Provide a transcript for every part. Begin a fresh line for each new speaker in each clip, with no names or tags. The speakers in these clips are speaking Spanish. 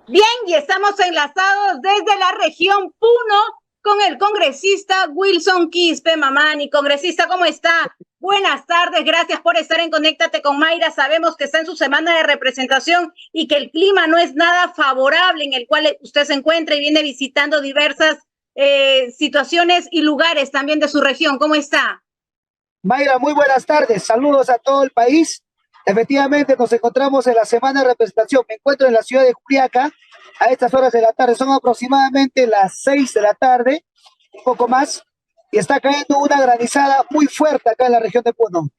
Bien, y estamos enlazados desde la región Puno con el congresista Wilson Quispe Mamani. Congresista, ¿cómo está? Buenas tardes, gracias por estar en Conéctate con Mayra. Sabemos que está en su semana de representación y que el clima no es nada favorable en el cual usted se encuentra y viene visitando diversas situaciones y lugares también de su región. ¿Cómo está?
Mayra, muy buenas tardes. Saludos a todo el país. Efectivamente, nos encontramos en la semana de representación. Me encuentro en la ciudad de Juliaca a estas horas de la tarde. Son aproximadamente las 6 de la tarde, un poco más, y está cayendo una granizada muy fuerte acá en la región de Puno.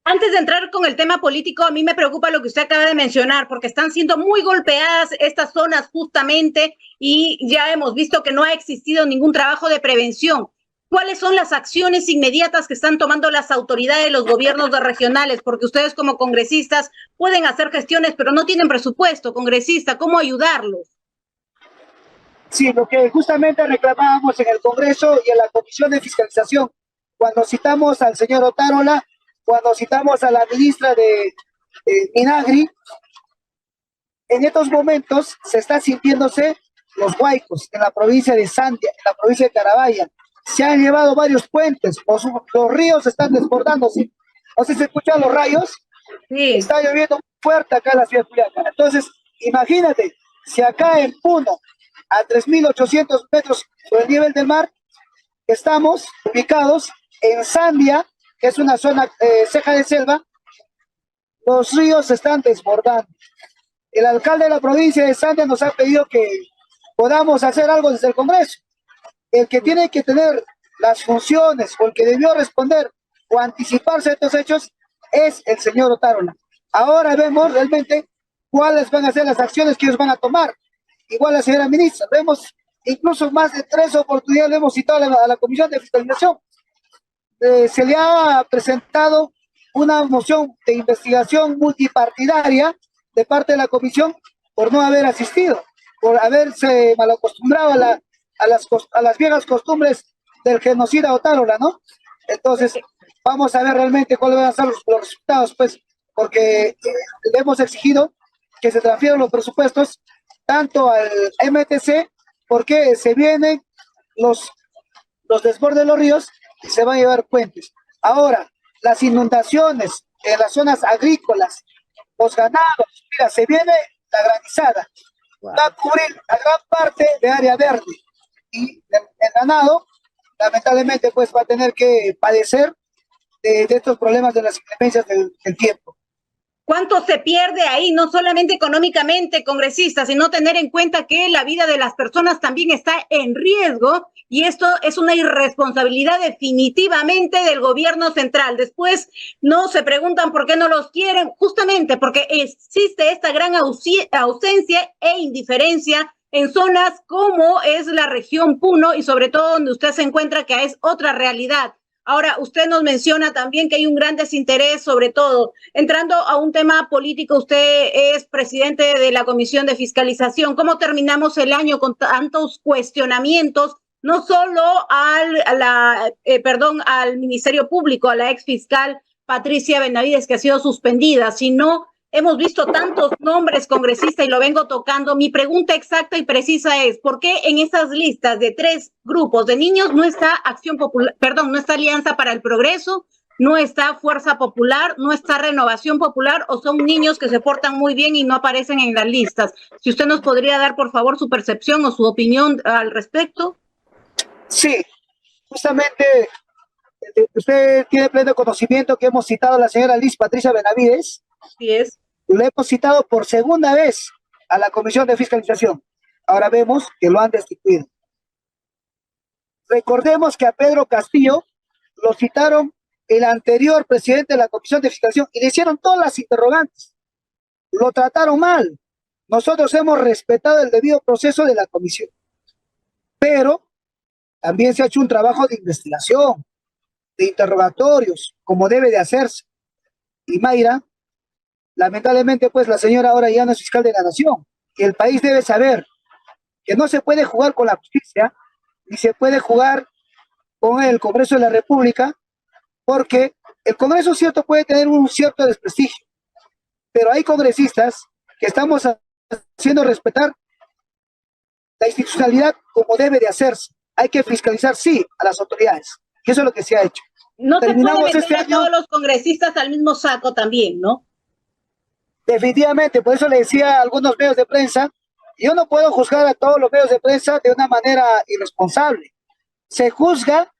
Antes de entrar con el tema político, a mí me preocupa lo que usted acaba de mencionar, porque están siendo muy golpeadas estas zonas justamente y ya hemos visto que no ha existido ningún trabajo de prevención. ¿Cuáles son las acciones inmediatas que están tomando las autoridades, los gobiernos regionales? Porque ustedes como congresistas pueden hacer gestiones, pero no tienen presupuesto, congresista. ¿Cómo ayudarlos?
Sí, lo que justamente reclamábamos en el Congreso y en la Comisión de Fiscalización, cuando citamos al señor Otárola, cuando citamos a la ministra de Minagri, en estos momentos se está sintiéndose los huaicos en la provincia de Sandia, en la provincia de Carabaya. Se han llevado varios puentes, los ríos están desbordándose. No sé si se escuchan los rayos.
Sí.
Está lloviendo muy fuerte acá en la ciudad de Juliaca. Entonces, imagínate, si acá en Puno, a 3.800 metros sobre el nivel del mar, estamos ubicados en Sandia, que es una zona ceja de selva, los ríos se están desbordando. El alcalde de la provincia de Sandia nos ha pedido que podamos hacer algo desde el Congreso. El que tiene que tener las funciones o el que debió responder o anticiparse a estos hechos es el señor Otárola. Ahora vemos realmente cuáles van a ser las acciones que ellos van a tomar. Igual la señora ministra, vemos incluso más de 3 oportunidades, le hemos citado a la Comisión de Fiscalización. Se le ha presentado una moción de investigación multipartidaria de parte de la comisión por no haber asistido, por haberse malacostumbrado a las viejas costumbres del genocida Otárola, ¿no? Entonces, vamos a ver realmente cuáles van a ser los resultados, pues, porque le hemos exigido que se transfieran los presupuestos tanto al MTC, porque se vienen los desbordes de los ríos y se van a llevar puentes. Ahora, las inundaciones en las zonas agrícolas, los ganados, mira, se viene la granizada, va a cubrir a gran parte de área verde y el ganado, lamentablemente, pues va a tener que padecer de estos problemas de las inclemencias del tiempo.
¿Cuánto se pierde ahí? No solamente económicamente, congresista, sino tener en cuenta que la vida de las personas también está en riesgo y esto es una irresponsabilidad definitivamente del gobierno central. Después no se preguntan por qué no los quieren, justamente porque existe esta gran ausencia e indiferencia en zonas como es la región Puno y sobre todo donde usted se encuentra, que es otra realidad. Ahora, usted nos menciona también que hay un gran desinterés, sobre todo, entrando a un tema político, usted es presidente de la Comisión de Fiscalización. ¿Cómo terminamos el año con tantos cuestionamientos, no solo al Ministerio Público, a la ex fiscal Patricia Benavides, que ha sido suspendida, sino hemos visto tantos nombres, congresistas, y lo vengo tocando? Mi pregunta exacta y precisa es, ¿por qué en esas listas de 3 grupos de niños no está Acción Popular, no está Alianza para el Progreso, no está Fuerza Popular, no está Renovación Popular, o son niños que se portan muy bien y no aparecen en las listas? Si usted nos podría dar, por favor, su percepción o su opinión al respecto.
Sí, justamente usted tiene pleno conocimiento que hemos citado a la señora Liz Patricia Benavides.
Así es.
Lo hemos citado por segunda vez a la Comisión de Fiscalización. Ahora vemos que lo han destituido. Recordemos que a Pedro Castillo lo citaron el anterior presidente de la Comisión de Fiscalización y le hicieron todas las interrogantes. Lo trataron mal. Nosotros hemos respetado el debido proceso de la comisión. Pero también se ha hecho un trabajo de investigación, de interrogatorios, como debe de hacerse. Y Mayra, lamentablemente, pues la señora ahora ya no es fiscal de la nación. Y el país debe saber que no se puede jugar con la justicia, ni se puede jugar con el Congreso de la República, porque el Congreso, cierto, puede tener un cierto desprestigio, pero hay congresistas que estamos haciendo respetar la institucionalidad como debe de hacerse. Hay que fiscalizar, sí, a las autoridades. Y eso es lo que se ha hecho.
No se puede meter
este
a todos los congresistas al mismo saco también, ¿no?
Definitivamente, por eso le decía a algunos medios de prensa, yo no puedo juzgar a todos los medios de prensa de una manera irresponsable. Se juzga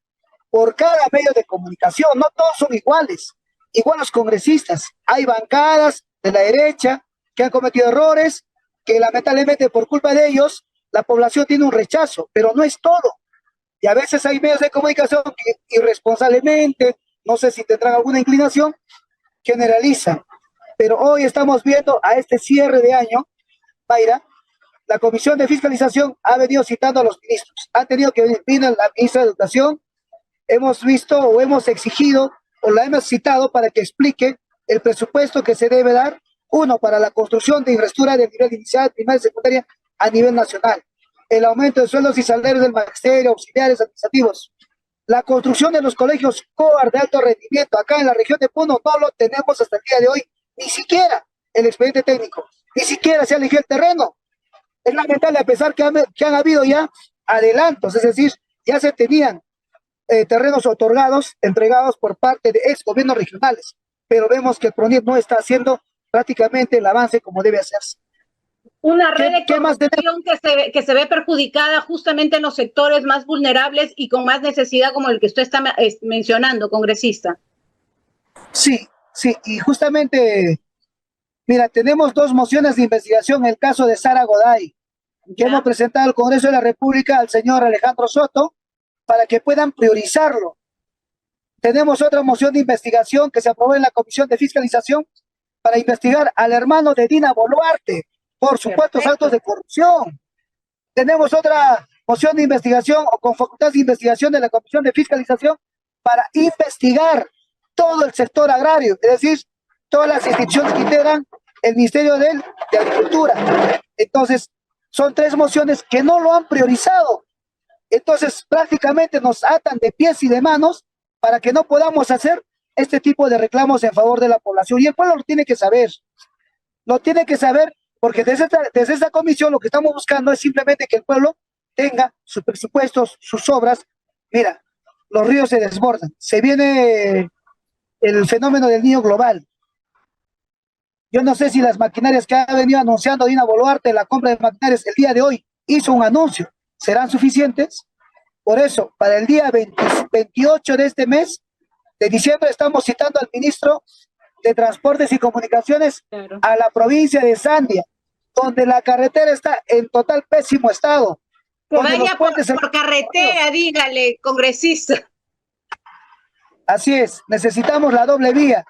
por cada medio de comunicación, no todos son iguales. Igual los congresistas, hay bancadas de la derecha que han cometido errores, que lamentablemente por culpa de ellos la población tiene un rechazo, pero no es todo. Y a veces hay medios de comunicación que irresponsablemente, no sé si tendrán alguna inclinación, generalizan. Pero hoy estamos viendo a este cierre de año, Mayra, la Comisión de Fiscalización ha venido citando a los ministros. Han tenido que venir, vino la ministra de Educación, hemos visto o hemos exigido o la hemos citado para que explique el presupuesto que se debe dar, uno, para la construcción de infraestructura de nivel inicial, primaria y secundaria a nivel nacional, el aumento de sueldos y salarios del magisterio, auxiliares administrativos, la construcción de los colegios COAR de alto rendimiento acá en la región de Puno, no lo tenemos hasta el día de hoy, ni siquiera el expediente técnico, ni siquiera se ha elegido el terreno. Es lamentable a pesar que han habido ya adelantos, es decir, ya se tenían terrenos otorgados, entregados por parte de ex gobiernos regionales, pero vemos que el PRONIEP no está haciendo prácticamente el avance como debe hacerse.
Una red de corrupción que se ve perjudicada justamente en los sectores más vulnerables y con más necesidad como el que usted está mencionando, congresista.
Sí, sí, y justamente, mira, tenemos dos mociones de investigación en el caso de Sara Goday, que hemos presentado al Congreso de la República al señor Alejandro Soto, para que puedan priorizarlo. Tenemos otra moción de investigación que se aprobó en la Comisión de Fiscalización para investigar al hermano de Dina Boluarte por supuestos actos de corrupción. Tenemos otra moción de investigación o con facultad de investigación de la Comisión de Fiscalización para investigar todo el sector agrario, es decir, todas las instituciones que integran el Ministerio de Agricultura. Entonces, son tres mociones que no lo han priorizado. Entonces, prácticamente nos atan de pies y de manos para que no podamos hacer este tipo de reclamos en favor de la población. Y el pueblo lo tiene que saber. Lo tiene que saber porque desde esta comisión lo que estamos buscando es simplemente que el pueblo tenga sus presupuestos, sus obras. Mira, los ríos se desbordan. Se viene el fenómeno del niño global. Yo no sé si las maquinarias que ha venido anunciando Dina Boluarte, la compra de maquinarias el día de hoy, hizo un anuncio. ¿Serán suficientes? Por eso, para el día 28 de este mes, de diciembre, estamos citando al ministro de Transportes y Comunicaciones a la provincia de Sandia, donde la carretera está en total pésimo estado.
Que vaya por carretera, dígale, congresista.
Así es, necesitamos la doble vía,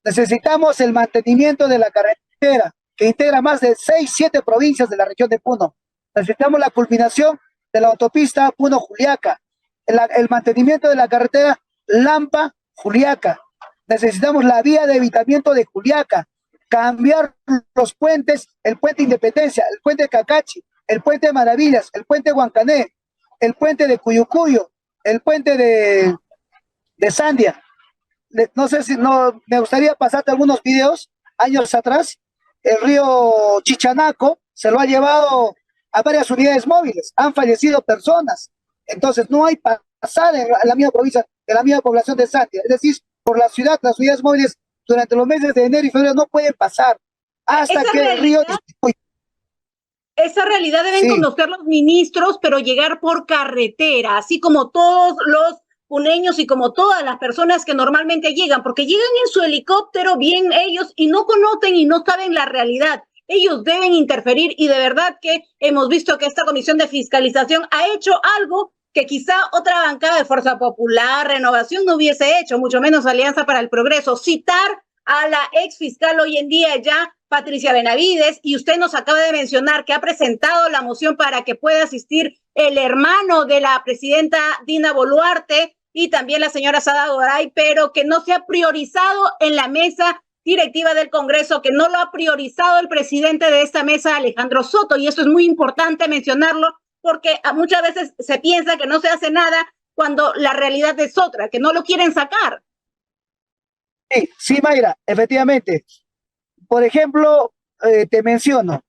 necesitamos el mantenimiento de la carretera, que integra más de 6, 7 provincias de la región de Puno. Necesitamos la culminación de la autopista Puno-Juliaca, el mantenimiento de la carretera Lampa-Juliaca. Necesitamos la vía de evitamiento de Juliaca, cambiar los puentes, el puente Independencia, el puente Cacachi, el puente Maravillas, el puente Huancané, el puente de Cuyucuyo, el puente de Sandia. No sé si me gustaría pasarte algunos videos, años atrás, el río Chichanaco se lo ha llevado a varias unidades móviles, han fallecido personas, entonces no hay pasada en la misma provincia, en la misma población de Sandia, es decir, por la ciudad, las unidades móviles durante los meses de enero y febrero no pueden pasar hasta que el río disminuya.
Esa realidad deben conocer los ministros, pero llegar por carretera, así como todos los puneños y como todas las personas que normalmente llegan, porque llegan en su helicóptero, bien ellos, y no conocen y no saben la realidad. Ellos deben interferir y de verdad que hemos visto que esta comisión de fiscalización ha hecho algo que quizá otra bancada de Fuerza Popular, Renovación no hubiese hecho, mucho menos Alianza para el Progreso. Citar a la ex fiscal hoy en día ya, Patricia Benavides, y usted nos acaba de mencionar que ha presentado la moción para que pueda asistir el hermano de la presidenta Dina Boluarte y también la señora Sara Goday, pero que no se ha priorizado en la mesa directiva del Congreso, que no lo ha priorizado el presidente de esta mesa, Alejandro Soto, y eso es muy importante mencionarlo, porque muchas veces se piensa que no se hace nada cuando la realidad es otra, que no lo quieren sacar.
Sí, Mayra, efectivamente. Por ejemplo, te menciono,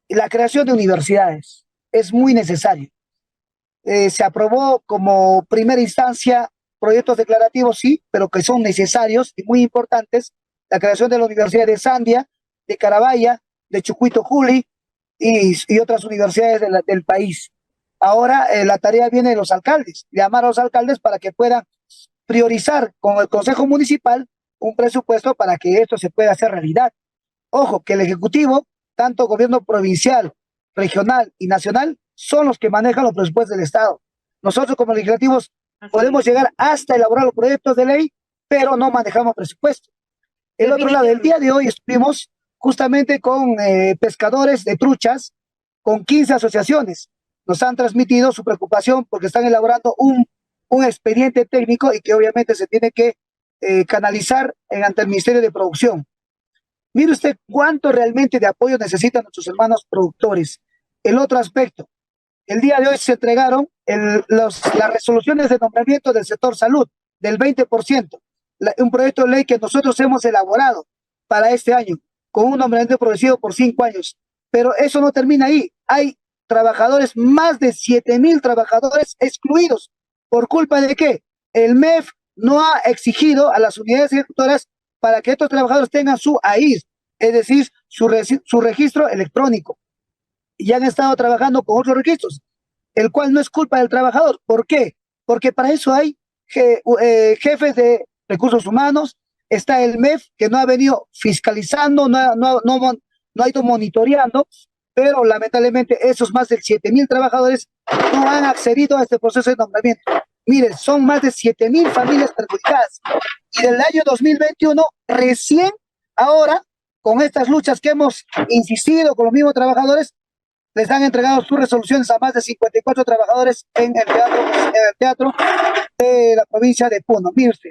La creación de universidades es muy necesario. Se aprobó como primera instancia proyectos declarativos, sí, pero que son necesarios y muy importantes. La creación de la Universidad de Sandia, de Carabaya, de Chucuito Juli y otras universidades del país. Ahora la tarea viene de los alcaldes, llamar a los alcaldes para que puedan priorizar con el Consejo Municipal un presupuesto para que esto se pueda hacer realidad. Ojo, que el Ejecutivo, tanto gobierno provincial, regional y nacional, son los que manejan los presupuestos del Estado. Nosotros como legislativos podemos llegar hasta elaborar los proyectos de ley, pero no manejamos presupuesto. El otro lado, el día de hoy estuvimos justamente con pescadores de truchas, con 15 asociaciones. Nos han transmitido su preocupación porque están elaborando un expediente técnico y que obviamente se tiene que canalizar ante el Ministerio de Producción. Mire usted cuánto realmente de apoyo necesitan nuestros hermanos productores. El otro aspecto, el día de hoy se entregaron las resoluciones de nombramiento del sector salud del 20%, un proyecto de ley que nosotros hemos elaborado para este año, con un nombramiento progresivo por 5 años. Pero eso no termina ahí. Hay trabajadores, más de 7,000 trabajadores excluidos. ¿Por culpa de qué? El MEF no ha exigido a las unidades ejecutoras para que estos trabajadores tengan su AIS, es decir, su registro electrónico. Y han estado trabajando con otros registros, el cual no es culpa del trabajador. ¿Por qué? Porque para eso hay jefes de recursos humanos, está el MEF, que no ha venido fiscalizando, no ha ido monitoreando, pero lamentablemente esos más de 7,000 trabajadores no han accedido a este proceso de nombramiento. Miren, son más de 7,000 familias perjudicadas. Y del año 2021, recién ahora, con estas luchas que hemos insistido con los mismos trabajadores, les han entregado sus resoluciones a más de 54 trabajadores en el teatro de la provincia de Puno. Mire usted.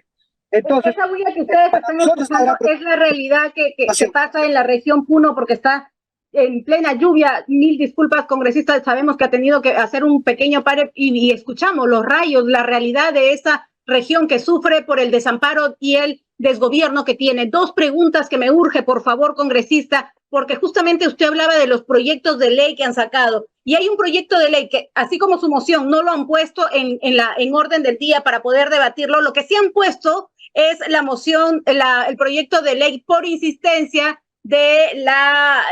Entonces,
esa bulla que ustedes están escuchando es la realidad que pasa en la región Puno, porque está en plena lluvia. Mil disculpas, congresistas, sabemos que ha tenido que hacer un pequeño pare y escuchamos los rayos, la realidad de esa región que sufre por el desamparo y el desgobierno que tiene. Dos preguntas que me urge, por favor, congresista, porque justamente usted hablaba de los proyectos de ley que han sacado. Y hay un proyecto de ley que, así como su moción, no lo han puesto en orden del día para poder debatirlo. Lo que sí han puesto es la moción, el proyecto de ley por insistencia de la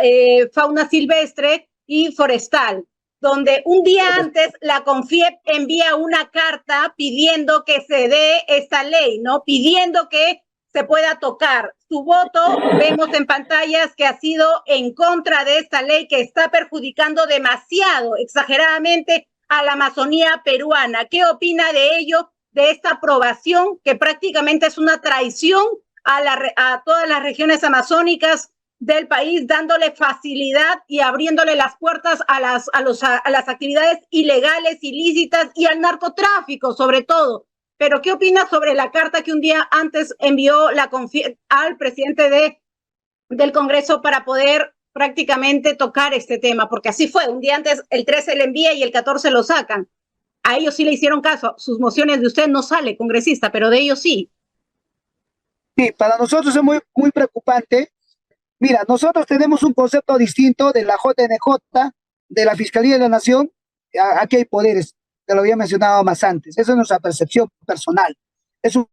fauna silvestre y forestal, donde un día antes la CONFIEP envía una carta pidiendo que se dé esta ley, ¿no? Pidiendo que se pueda tocar. Su voto, vemos en pantallas que ha sido en contra de esta ley que está perjudicando demasiado, exageradamente, a la Amazonía peruana. ¿Qué opina de ello, de esta aprobación, que prácticamente es una traición a todas las regiones amazónicas del país, dándole facilidad y abriéndole las puertas a las actividades ilegales, ilícitas y al narcotráfico, sobre todo? Pero, ¿qué opinas sobre la carta que un día antes envió al presidente del Congreso para poder prácticamente tocar este tema? Porque así fue, un día antes el 13 le envía y el 14 lo sacan. A ellos sí le hicieron caso. Sus mociones de usted no sale, congresista, pero de ellos sí.
Sí, para nosotros es muy, muy preocupante. Mira, nosotros tenemos un concepto distinto de la JNJ, de la Fiscalía de la Nación. Aquí hay poderes, te lo había mencionado más antes. Esa es nuestra percepción personal. Es un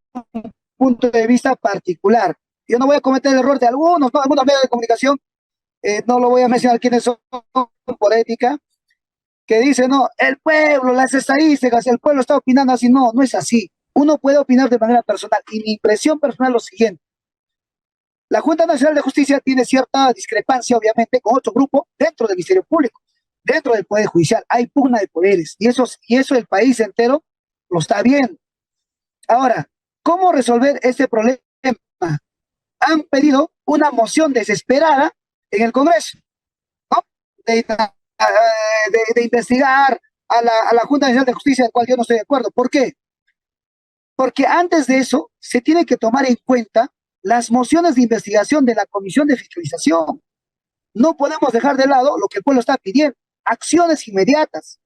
punto de vista particular. Yo no voy a cometer el error de algunos medios de comunicación, no lo voy a mencionar quiénes son por ética, que dicen, no, el pueblo, las estadísticas, el pueblo está opinando así. No, no es así. Uno puede opinar de manera personal. Y mi impresión personal es lo siguiente. La Junta Nacional de Justicia tiene cierta discrepancia, obviamente, con otro grupo dentro del Ministerio Público, dentro del Poder Judicial. Hay pugna de poderes y eso el país entero lo está viendo. Ahora, ¿cómo resolver este problema? Han pedido una moción desesperada en el Congreso, ¿no? de investigar a la Junta Nacional de Justicia, del cual yo no estoy de acuerdo. ¿Por qué? Porque antes de eso se tiene que tomar en cuenta las mociones de investigación de la Comisión de Fiscalización. No podemos dejar de lado lo que el pueblo está pidiendo, acciones inmediatas.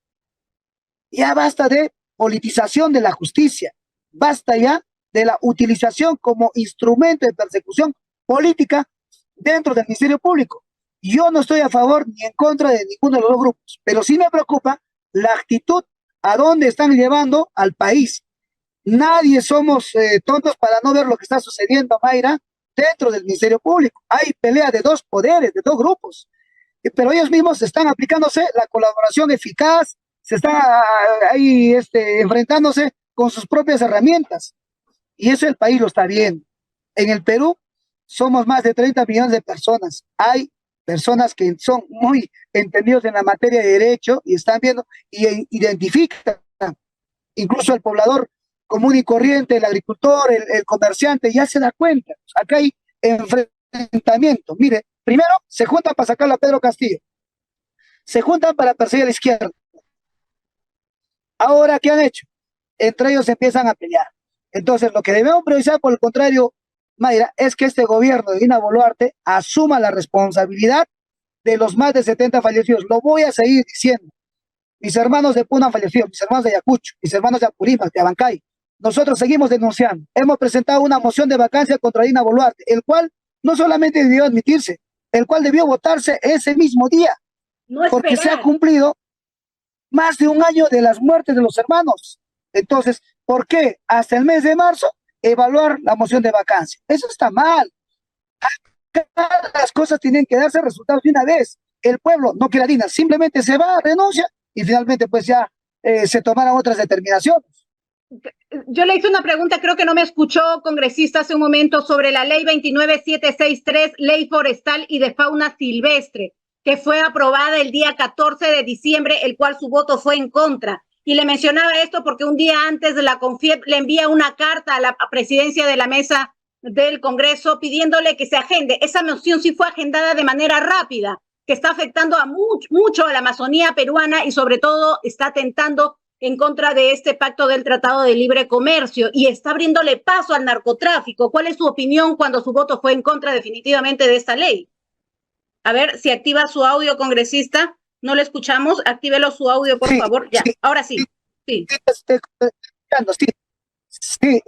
Ya basta de politización de la justicia, basta ya de la utilización como instrumento de persecución política dentro del Ministerio Público. Yo no estoy a favor ni en contra de ninguno de los dos grupos, pero sí me preocupa la actitud a dónde están llevando al país. Nadie somos tontos para no ver lo que está sucediendo, Mayra, dentro del Ministerio Público. Hay pelea de dos poderes, de dos grupos, pero ellos mismos están aplicándose la colaboración eficaz, se están ahí enfrentándose con sus propias herramientas. Y eso el país lo está viendo. En el Perú somos más de 30 millones de personas. Hay personas que son muy entendidos en la materia de derecho y están viendo y identifican incluso el poblador común y corriente, el agricultor, el comerciante, ya se da cuenta. Acá hay enfrentamiento. Mire, primero se juntan para sacarlo a Pedro Castillo, se juntan para perseguir a la izquierda. Ahora, ¿qué han hecho? Entre ellos empiezan a pelear. Entonces, lo que debemos priorizar, por el contrario, Mayra, es que este gobierno de Dina Boluarte asuma la responsabilidad de los más de 70 fallecidos. Lo voy a seguir diciendo. Mis hermanos de Puna han fallecido, mis hermanos de Ayacucho, mis hermanos de Apurímac, de Abancay. Nosotros seguimos denunciando. Hemos presentado una moción de vacancia contra Dina Boluarte, el cual no solamente debió admitirse, el cual debió votarse ese mismo día, porque se ha cumplido más de un año de las muertes de los hermanos. Entonces, ¿por qué hasta el mes de marzo evaluar la moción de vacancia? Eso está mal. Las cosas tienen que darse resultados de una vez. El pueblo no quiere a Dina, simplemente se va, renuncia y finalmente pues ya se tomaron otras determinaciones.
Yo le hice una pregunta, creo que no me escuchó, congresista, hace un momento, sobre la ley 29763, ley forestal y de fauna silvestre, que fue aprobada el día 14 de diciembre, el cual su voto fue en contra. Y le mencionaba esto porque un día antes de la CONFIEP le envía una carta a la presidencia de la mesa del Congreso pidiéndole que se agende. Esa moción sí fue agendada de manera rápida, que está afectando a mucho a la Amazonía peruana y sobre todo está atentando en contra de este pacto del Tratado de Libre Comercio y está abriéndole paso al narcotráfico. ¿Cuál es su opinión cuando su voto fue en contra definitivamente de esta ley? A ver, si activa su audio, congresista. No le escuchamos. Actívelo su audio, por favor. Ya, ahora sí. Sí,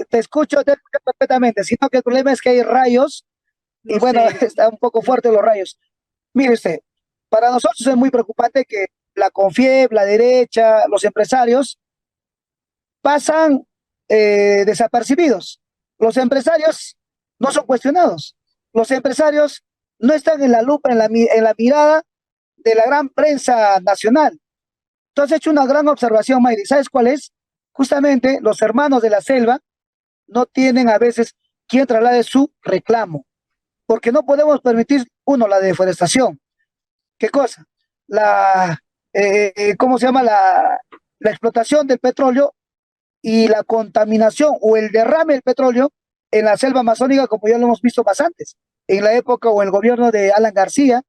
te escucho perfectamente, sino que el problema es que hay rayos y bueno, está un poco fuerte los rayos. Mire usted, para nosotros es muy preocupante que la CONFIEP, la derecha, los empresarios pasan desapercibidos. Los empresarios no son cuestionados. Los empresarios no están en la lupa, en la mirada de la gran prensa nacional. Tú has hecho una gran observación, Mayri. ¿Sabes cuál es? Justamente los hermanos de la selva no tienen a veces quien traslade su reclamo, porque no podemos permitir, uno, la deforestación. ¿Qué cosa? ¿Cómo se llama? La explotación del petróleo y la contaminación o el derrame del petróleo en la selva amazónica, como ya lo hemos visto más antes, en la época o el gobierno de Alan García,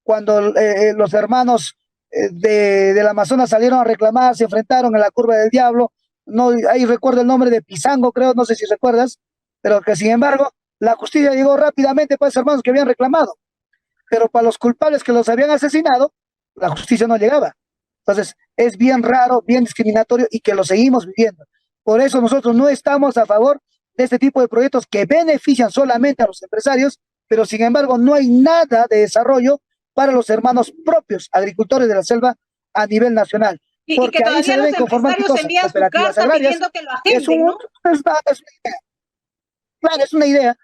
cuando los hermanos del Amazonas salieron a reclamar, se enfrentaron en la Curva del Diablo. No, ahí recuerdo el nombre de Pizango, creo, no sé si recuerdas, pero que sin embargo la justicia llegó rápidamente para esos hermanos que habían reclamado, pero para los culpables que los habían asesinado, la justicia no llegaba. Entonces es bien raro, bien discriminatorio y que lo seguimos viviendo. Por eso nosotros no estamos a favor de este tipo de proyectos que benefician solamente a los empresarios, pero sin embargo no hay nada de desarrollo para los hermanos propios agricultores de la selva a nivel nacional.
Porque y que ahí se deben conformar envían su carta pidiendo que lo agenden, ¿no?
Es una idea. Claro, es una idea.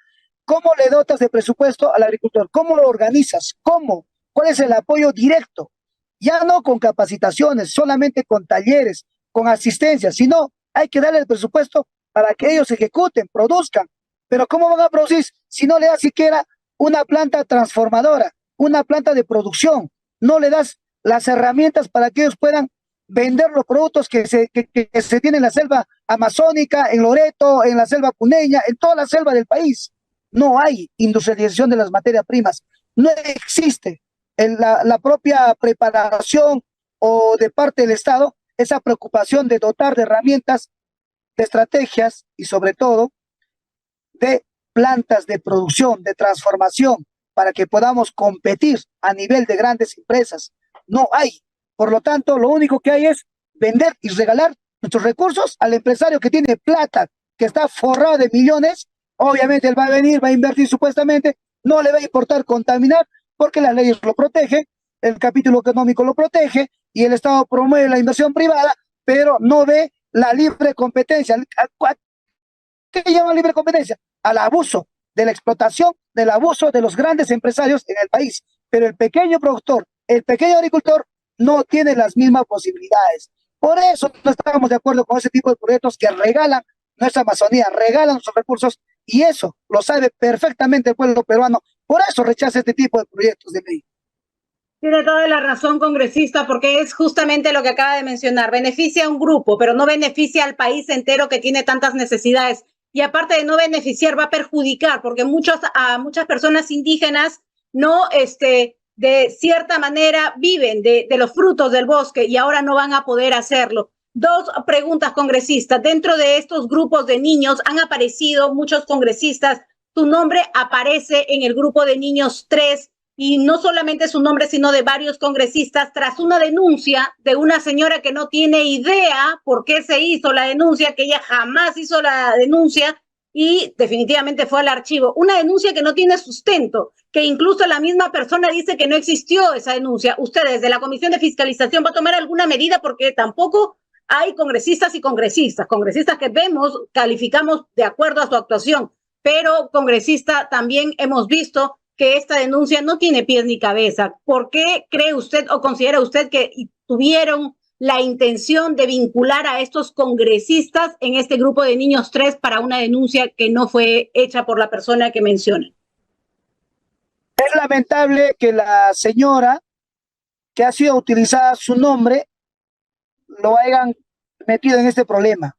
¿Cómo le dotas de presupuesto al agricultor? ¿Cómo lo organizas? ¿Cómo? ¿Cuál es el apoyo directo? Ya no con capacitaciones, solamente con talleres, con asistencia, sino hay que darle el presupuesto para que ellos ejecuten, produzcan. Pero ¿cómo van a producir si no le das siquiera una planta transformadora, una planta de producción? No le das las herramientas para que ellos puedan vender los productos que se tienen en la selva amazónica, en Loreto, en la selva puneña, en toda la selva del país. No hay industrialización de las materias primas. No existe en la propia preparación o de parte del Estado esa preocupación de dotar de herramientas, de estrategias y sobre todo de plantas de producción, de transformación, para que podamos competir a nivel de grandes empresas. No hay. Por lo tanto, lo único que hay es vender y regalar nuestros recursos al empresario que tiene plata, que está forrado de millones. Obviamente él va a venir, va a invertir supuestamente, no le va a importar contaminar, porque las leyes lo protegen, el capítulo económico lo protege y el Estado promueve la inversión privada, pero no ve la libre competencia. ¿Qué llama libre competencia? Al abuso de la explotación, del abuso de los grandes empresarios en el país. Pero el pequeño productor, el pequeño agricultor no tiene las mismas posibilidades. Por eso no estamos de acuerdo con ese tipo de proyectos que regalan nuestra Amazonía, regalan nuestros recursos, y eso lo sabe perfectamente el pueblo peruano. Por eso rechaza este tipo de proyectos de ley.
Tiene toda la razón, congresista, porque es justamente lo que acaba de mencionar. Beneficia a un grupo, pero no beneficia al país entero que tiene tantas necesidades. Y aparte de no beneficiar, va a perjudicar, porque a muchas personas indígenas no, de cierta manera viven de los frutos del bosque y ahora no van a poder hacerlo. Dos preguntas, congresistas. Dentro de estos grupos de niños han aparecido muchos congresistas. Tu nombre aparece en el grupo de niños 3, y no solamente su nombre, sino de varios congresistas, tras una denuncia de una señora que no tiene idea por qué se hizo la denuncia, que ella jamás hizo la denuncia y definitivamente fue al archivo. Una denuncia que no tiene sustento, que incluso la misma persona dice que no existió esa denuncia. Ustedes de la Comisión de Fiscalización va a tomar alguna medida, porque tampoco hay congresistas y congresistas que vemos, calificamos de acuerdo a su actuación, pero congresista también hemos visto que esta denuncia no tiene pies ni cabeza. ¿Por qué cree usted o considera usted que tuvieron la intención de vincular a estos congresistas en este grupo de niños 3 para una denuncia que no fue hecha por la persona que menciona?
Es lamentable que la señora que ha sido utilizada su nombre lo hayan metido en este problema.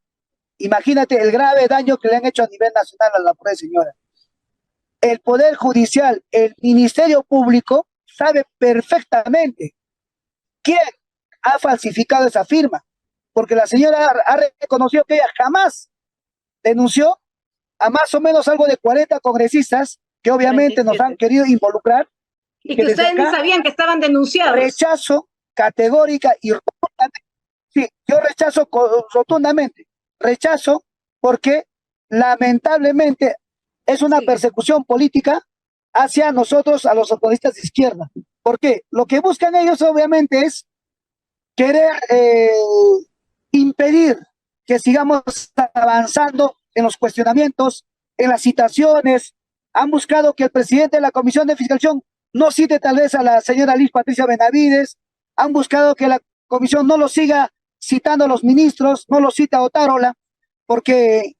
Imagínate el grave daño que le han hecho a nivel nacional a la pobre señora. El Poder Judicial, el Ministerio Público sabe perfectamente quién ha falsificado esa firma, porque la señora ha reconocido que ella jamás denunció a más o menos algo de 40 congresistas que obviamente 47 nos han querido involucrar.
Y que ustedes ni sabían que estaban denunciados.
Rechazo categórica y rotundamente. Sí, yo rechazo rotundamente. Rechazo porque lamentablemente es una persecución política hacia nosotros, a los opositores de izquierda. ¿Por qué? Lo que buscan ellos obviamente es querer impedir que sigamos avanzando en los cuestionamientos, en las citaciones. Han buscado que el presidente de la Comisión de Fiscalización no cite tal vez a la señora Liz Patricia Benavides. Han buscado que la comisión no lo siga citando a los ministros, no lo cita a Otárola, porque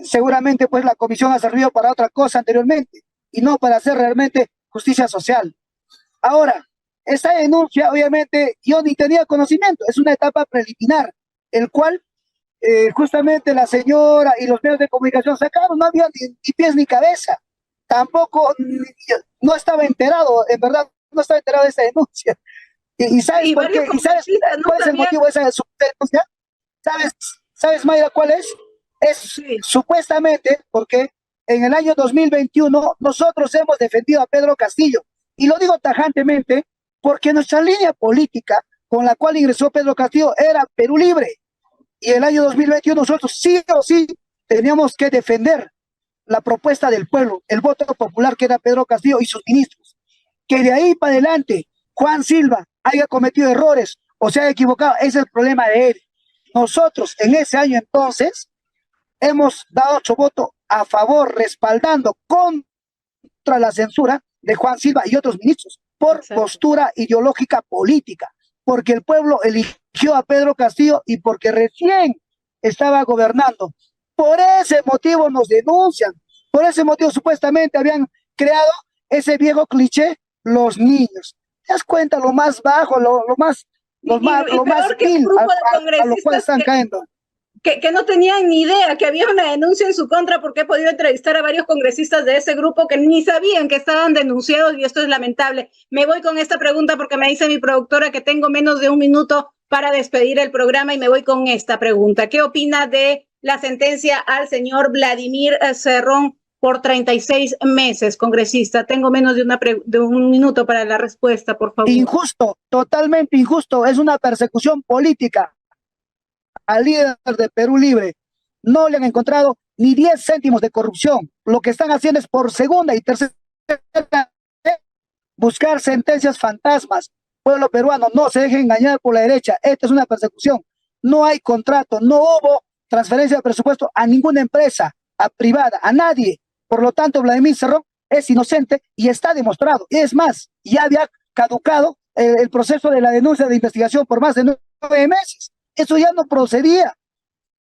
seguramente pues la comisión ha servido para otra cosa anteriormente y no para hacer realmente justicia social. Ahora, esta denuncia obviamente yo ni tenía conocimiento, es una etapa preliminar, el cual justamente la señora y los medios de comunicación sacaron, no había ni pies ni cabeza, tampoco, no estaba enterado, en verdad no estaba enterado de esta denuncia. ¿Y sabes por qué? ¿Y sabes cuál es el motivo de esa denuncia? ¿Sabes, Mayra, cuál es? Es supuestamente porque en el año 2021 nosotros hemos defendido a Pedro Castillo, y lo digo tajantemente porque nuestra línea política con la cual ingresó Pedro Castillo era Perú Libre, y el año 2021 nosotros sí o sí teníamos que defender la propuesta del pueblo, el voto popular que era Pedro Castillo y sus ministros. Que de ahí para adelante Juan Silva haya cometido errores o se haya equivocado, ese es el problema de él. Nosotros en ese año entonces hemos dado 8 votos a favor, respaldando contra la censura de Juan Silva y otros ministros por postura ideológica política, porque el pueblo eligió a Pedro Castillo y porque recién estaba gobernando. Por ese motivo nos denuncian, por ese motivo supuestamente habían creado ese viejo cliché, los niños. ¿Te das cuenta? Lo más bajo, lo más vil a lo cual están cayendo.
Que no tenían ni idea que había una denuncia en su contra, porque he podido entrevistar a varios congresistas de ese grupo que ni sabían que estaban denunciados, y esto es lamentable. Me voy con esta pregunta porque me dice mi productora que tengo menos de un minuto para despedir el programa, y me voy con esta pregunta. ¿Qué opina de la sentencia al señor Vladimir Cerrón por 36 meses, congresista? Tengo menos de un minuto para la respuesta, por favor.
Injusto, totalmente injusto. Es una persecución política al líder de Perú Libre. No le han encontrado ni 10 céntimos de corrupción. Lo que están haciendo es por segunda y tercera vez buscar sentencias fantasmas. Pueblo peruano, no se deje engañar por la derecha. Esta es una persecución. No hay contrato, no hubo transferencia de presupuesto a ninguna empresa, a privada, a nadie. Por lo tanto, Vladimir Cerrón es inocente y está demostrado. Y es más, ya había caducado el proceso de la denuncia de investigación por más de 9 meses. Eso ya no procedía.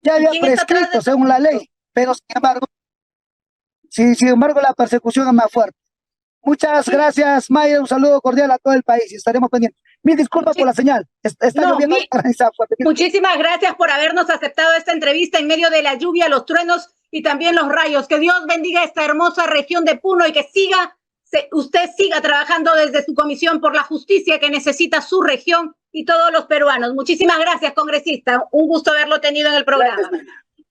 Ya había prescrito según la ley. Pero sin embargo, la persecución es más fuerte. Muchas gracias, Mayra. Un saludo cordial a todo el país y estaremos pendientes. Mil disculpas por la señal. Está lloviendo.
Muchísimas gracias por habernos aceptado esta entrevista en medio de la lluvia, los truenos y también los rayos. Que Dios bendiga esta hermosa región de Puno y que usted siga trabajando desde su comisión por la justicia que necesita su región y todos los peruanos. Muchísimas gracias, congresista. Un gusto haberlo tenido en el programa. Gracias.